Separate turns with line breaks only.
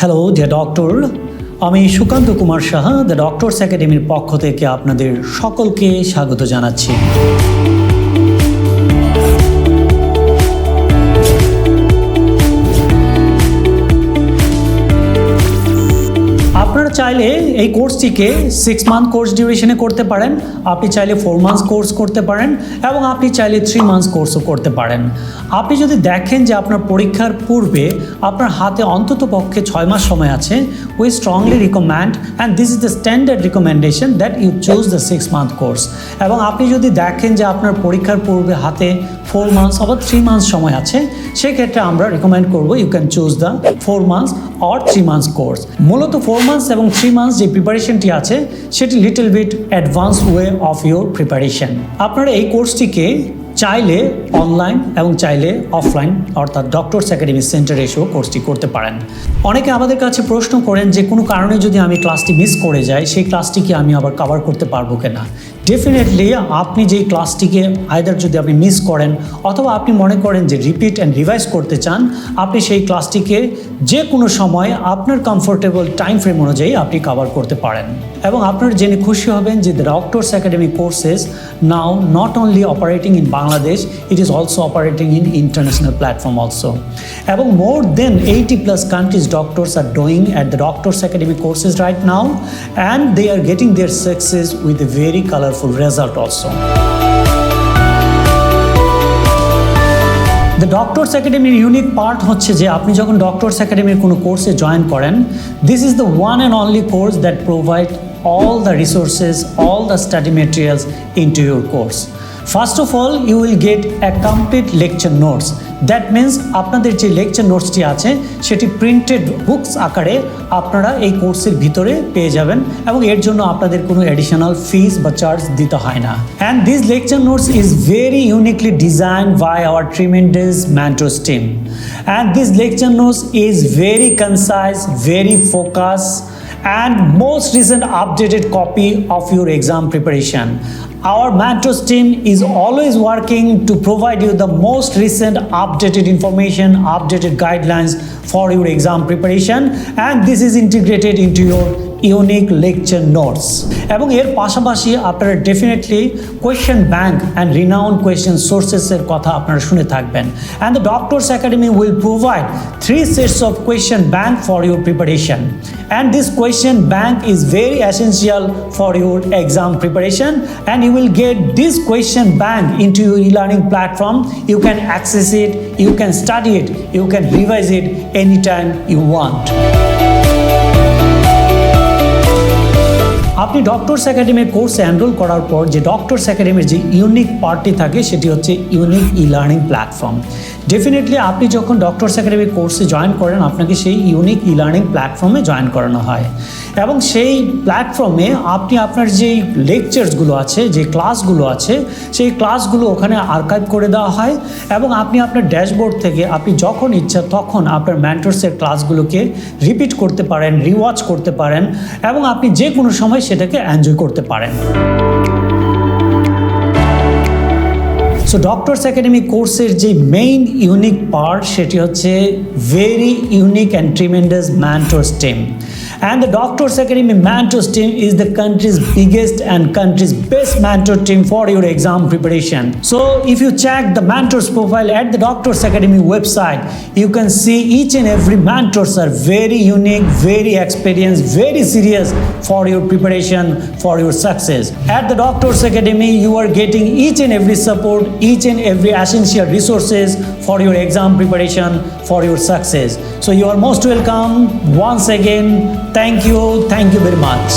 Hello dear doctor, আমি Sukanta Kumar Saha the doctors একাডেমির পক্ষ থেকে আপনাদের সকলকে স্বাগত জানাচ্ছি। আপনারা চাইলে এই কোর্সটিকে 6 মান্থ কোর্স ডিউরেশনে করতে পারেন, আপনি চাইলে 4 মান্থস কোর্স করতে পারেন এবং আপনি চাইলে 3 মান্থস কোর্সও করতে পারেন। আপনি যদি দেখেন যে আপনার পরীক্ষার পূর্বে আপনার হাতে অন্তত পক্ষে 6 মাস সময় আছে, we strongly recommend and this is the standard recommendation that you choose the 6 month course. এবং আপনি যদি দেখেন যে আপনার পরীক্ষার পূর্বে হাতে 4 মান্থস অথবা 3 মান্থস সময় আছে, সেক্ষেত্রে আমরা রিকমেন্ড করবো you can choose the 4 months or 3 months course. মূলত 4 মান্থস এবং 3 মান্থস যে প্রিপারেশনটি আছে সেটি little bit advance way of your preparation. আপনারা এই কোর্সটিকে চাইলে অনলাইন এবং চাইলে অফলাইন অর্থাৎ ডক্টরস একাডেমি সেন্টারে এসেও কোর্সটি করতে পারেন। অনেকে আমাদের কাছে প্রশ্ন করেন যে কোনো কারণে যদি আমি ক্লাসটি মিস করে যাই, সেই ক্লাসটিকে আমি আবার কভার করতে পারবো কিনা। ডেফিনেটলি আপনি যেই ক্লাসটিকে আইদার যদি আপনি মিস করেন অথবা আপনি মনে করেন যে রিপিট অ্যান্ড রিভাইজ করতে চান, আপনি সেই ক্লাসটিকে যে কোনো সময় আপনার কমফোর্টেবল টাইম ফ্রেম অনুযায়ী আপনি কভার করতে পারেন। এবং আপনারা জেনে খুশি হবেন যে the doctors academy courses now not only operating in Bangladesh, it is also operating in international platform also. এবং more than 80+ countries doctors are doing at the Doctors Academy courses right now, and they are getting their success with a very colorful result also. The Doctors Academy unique part হচ্ছে যে আপনি যখন Doctors Academy কোনো কোর্সে join করেন, this is the one and only course that provide all the resources, all the study materials into your course. First of all, you will get a complete lecture notes. That means আপনাদের যে lecture নোটসটি আছে সেটি printed books আকারে আপনারা এই কোর্সের ভিতরে পেয়ে যাবেন এবং এর জন্য আপনাদের কোনো অ্যাডিশনাল ফিস বা চার্জ দিতে হয় না। And this lecture notes is very uniquely designed by our tremendous mentors team. And this lecture notes is very concise, very focused, and most recent updated copy of your exam preparation. Our mentors team is always working to provide you the most recent updated information, updated guidelines for your exam preparation, and this is integrated into your unique lecture notes. এবং এর পাশাপাশি আপনারা definitely question bank and renowned question সোর্সেসের কথা আপনারা শুনে থাকবেন। And the doctors academy will provide 3 sets of question bank for your preparation, and this question bank is very essential for your exam preparation, and you will get this question bank into your e-learning platform. You can access it, you can study it, you can revise it anytime you want. আপনি doctors একাডেমির কোর্সে enrol করার পর যে doctors একাডেমির যে unique পার্টটি থাকে সেটি হচ্ছে unique e learning platform. Definitely আপনি যখন ডক্টরস একাডেমির কোর্সে জয়েন করেন, আপনাকে সেই ইউনিক ই লার্নিং প্ল্যাটফর্মে জয়েন করানো হয় এবং সেই প্ল্যাটফর্মে আপনি আপনার যেই লেকচার্সগুলো আছে, যে ক্লাসগুলো আছে, সেই ক্লাসগুলো ওখানে আর্কাইভ করে দেওয়া হয় এবং আপনি আপনার ড্যাশবোর্ড থেকে আপনি যখন ইচ্ছা তখন আপনার মেন্টরসের ক্লাসগুলোকে রিপিট করতে পারেন, রিওয়াচ করতে পারেন এবং আপনি যে কোনো সময় সেটাকে এনজয় করতে পারেন। সো ডক্টরস একাডেমি কোর্সের যে মেইন ইউনিক পার্ট সেটি হচ্ছে very unique and tremendous mentors team. And the Doctors Academy mentors team is the country's biggest and country's best mentor team for your exam preparation. So if you check the mentors profile at the Doctors Academy website, you can see each and every mentors are very unique, very experienced, very serious for your preparation, for your success. At the Doctors Academy, you are getting each and every support, each and every essential resources for your exam preparation, for your success. So you are most welcome once again. Thank you very much.